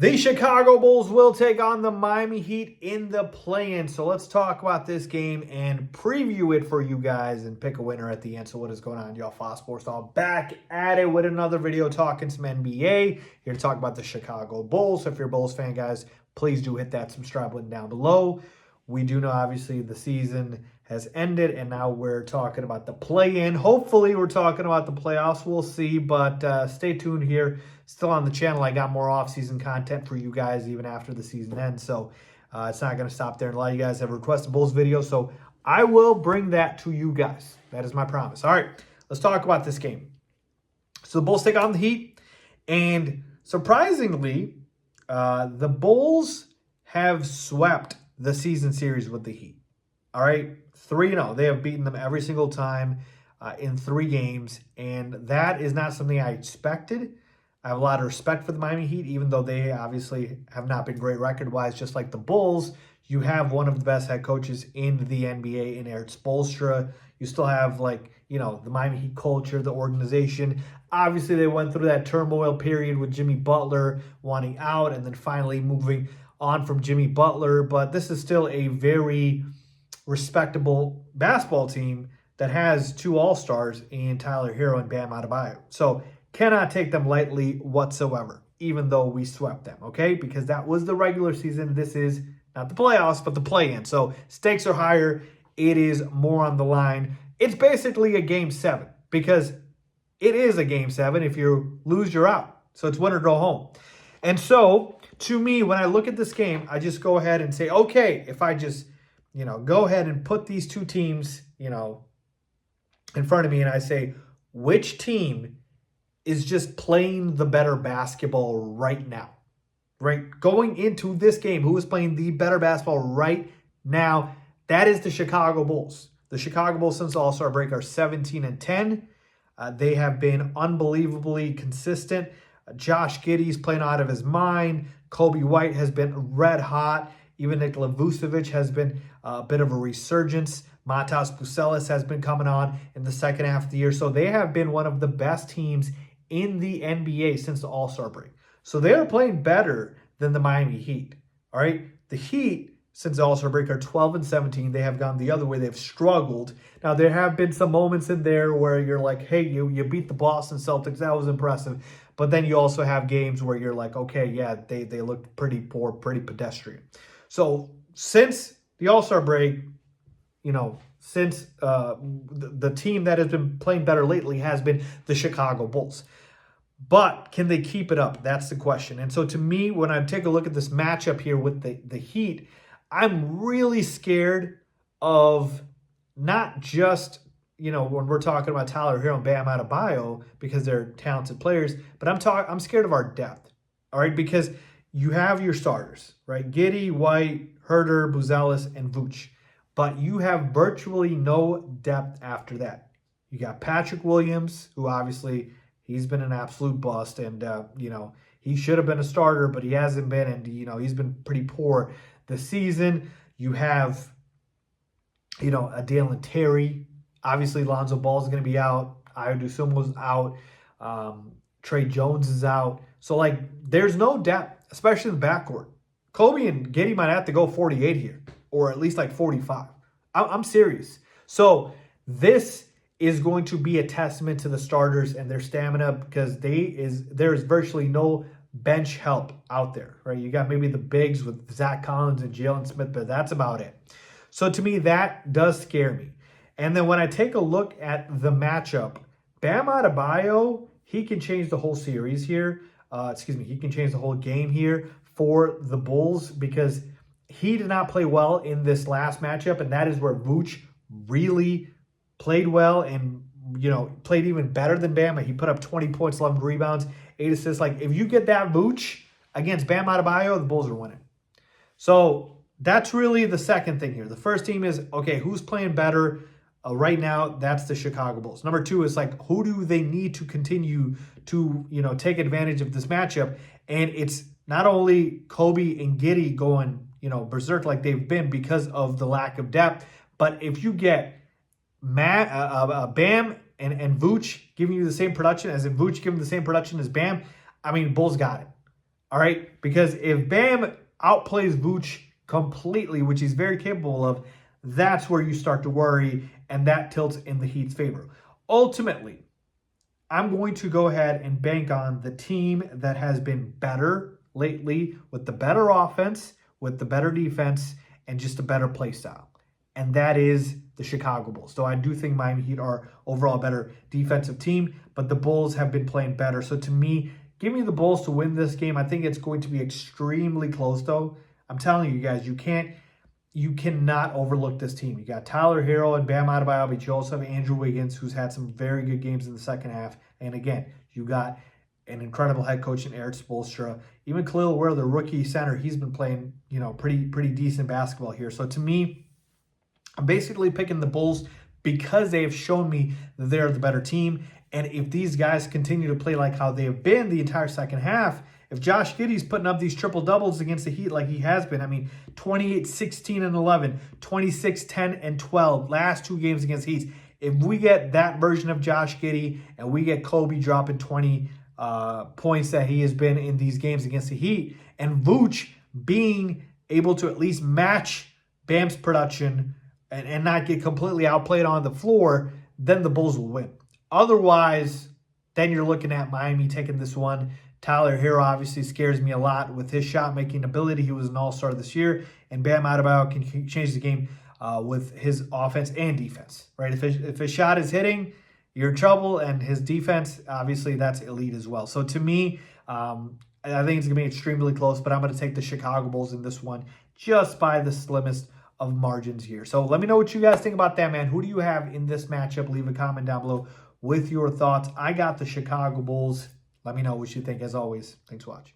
The Chicago Bulls will take on the Miami Heat in the play-in. So let's talk about this game and preview it for you guys and pick a winner at the end. So what is going on, y'all? Faiz Sports all back at it with another video talking some NBA. Here to talk about the Chicago Bulls. So if you're a Bulls fan, guys, please do hit that subscribe button down below. We do know, obviously, the season has ended, and now we're talking about the play-in. Hopefully, we're talking about the playoffs. We'll see, but stay tuned here. Still on the channel, I got more off-season content for you guys even after the season ends, so it's not going to stop there. And a lot of you guys have requested Bulls videos, so I will bring that to you guys. That is my promise. All right, let's talk about this game. So the Bulls take on the Heat, and surprisingly, the Bulls have swept the season series with the Heat. All right, 3-0. They have beaten them every single time in 3 games, and that is not something I expected. I have a lot of respect for the Miami Heat, even though they obviously have not been great record-wise, just like the Bulls. You have one of the best head coaches in the NBA in Erik Spoelstra. You still have, the Miami Heat culture, the organization. Obviously, they went through that turmoil period with Jimmy Butler wanting out and then finally moving on from Jimmy Butler. But this is still a very respectable basketball team that has 2 All-Stars in Tyler Hero and Bam Adebayo. So cannot take them lightly whatsoever, even though we swept them, okay? Because that was the regular season. This is not the playoffs, but the play-in. So stakes are higher. It is more on the line. It's basically a Game 7 because it is a Game 7. If you lose, you're out. So it's win or go home. And so, to me, when I look at this game, I just go ahead and say, okay, if I just, go ahead and put these 2 teams, in front of me and I say, which team is just playing the better basketball right now, right? Going into this game, who is playing the better basketball right now? That is the Chicago Bulls. The Chicago Bulls, since the All-Star break, are 17-10. They have been unbelievably consistent. Josh Giddey's playing out of his mind. Kobe White has been red hot. Even Nikola Vucevic has been a bit of a resurgence. Matas Bucelis has been coming on in the second half of the year. So they have been one of the best teams in the NBA since the All-Star break. So they are playing better than the Miami Heat. All right. The Heat, since the All-Star break, are 12-17. They have gone the other way. They've struggled. Now, there have been some moments in there where you're like, hey, you beat the Boston Celtics. That was impressive. But then you also have games where you're like, okay, yeah, they looked pretty poor, pretty pedestrian. So since the All-Star break, since the team that has been playing better lately has been the Chicago Bulls. But can they keep it up? That's the question. And so to me, when I take a look at this matchup here with the Heat, I'm really scared of not just, when we're talking about Tyler Hero and Bam Adebayo because they're talented players, but I'm scared of our depth, all right? Because you have your starters, right? Giddey, White, Herter, Buzelis, and Vooch. But you have virtually no depth after that. You got Patrick Williams, who obviously he's been an absolute bust, and he should have been a starter, but he hasn't been, and he's been pretty poor this season. You have a Dalen Terry. Obviously, Lonzo Ball is going to be out. Ayo Dosunmu's out. Trey Jones is out. So there's no depth, especially in the backcourt. Kobe and Giddey might have to go 48 here, or at least 45. I'm serious. So this is going to be a testament to the starters and their stamina because there is virtually no bench help out there, right? You got maybe the bigs with Zach Collins and Jalen Smith, but that's about it. So to me, that does scare me. And then when I take a look at the matchup, Bam Adebayo, he can change the whole series here. He can change the whole game here for the Bulls because he did not play well in this last matchup, and that is where Vooch really played well and, played even better than Bam. He put up 20 points, 11 rebounds, 8 assists. If you get that Vooch against Bam Adebayo, the Bulls are winning. So that's really the second thing here. The first team is, okay, who's playing better right now? That's the Chicago Bulls. Number 2 is who do they need to continue to, take advantage of this matchup? And it's not only Kobe and Giddey going, berserk like they've been because of the lack of depth, but if you get Bam and Vooch giving you the same production as if Vooch giving the same production as Bam, Bulls got it. All right, because if Bam outplays Vooch completely, which he's very capable of, that's where you start to worry, and that tilts in the Heat's favor. Ultimately, I'm going to go ahead and bank on the team that has been better lately with the better offense, with the better defense, and just a better play style. And that is the Chicago Bulls. So I do think Miami Heat are overall a better defensive team, but the Bulls have been playing better. So to me, give me the Bulls to win this game. I think it's going to be extremely close, though. I'm telling you guys, you cannot overlook this team. You got Tyler Hero and Bam Adebayo, but you also have Andrew Wiggins, who's had some very good games in the second half. And again, you got an incredible head coach in Eric Spoelstra. Even Khalil Ware, the rookie center, he's been playing, pretty decent basketball here. So to me, I'm basically picking the Bulls because they have shown me that they're the better team. And if these guys continue to play like how they have been the entire second half, if Josh Giddey's putting up these triple-doubles against the Heat like he has been, 28, 16, and 11, 26, 10, and 12, last two games against the Heat. If we get that version of Josh Giddey and we get Kobe dropping 20 points that he has been in these games against the Heat, and Vooch being able to at least match Bam's production and not get completely outplayed on the floor, then the Bulls will win. Otherwise, then you're looking at Miami taking this one. Tyler Hero obviously scares me a lot with his shot-making ability. He was an all-star this year. And Bam Adebayo can change the game with his offense and defense, right? If his shot is hitting, you're in trouble. And his defense, obviously, that's elite as well. So to me, I think it's going to be extremely close. But I'm going to take the Chicago Bulls in this one just by the slimmest of margins here. So let me know what you guys think about that, man. Who do you have in this matchup? Leave a comment down below with your thoughts. I got the Chicago Bulls. Let me know what you think. As always, thanks for watching.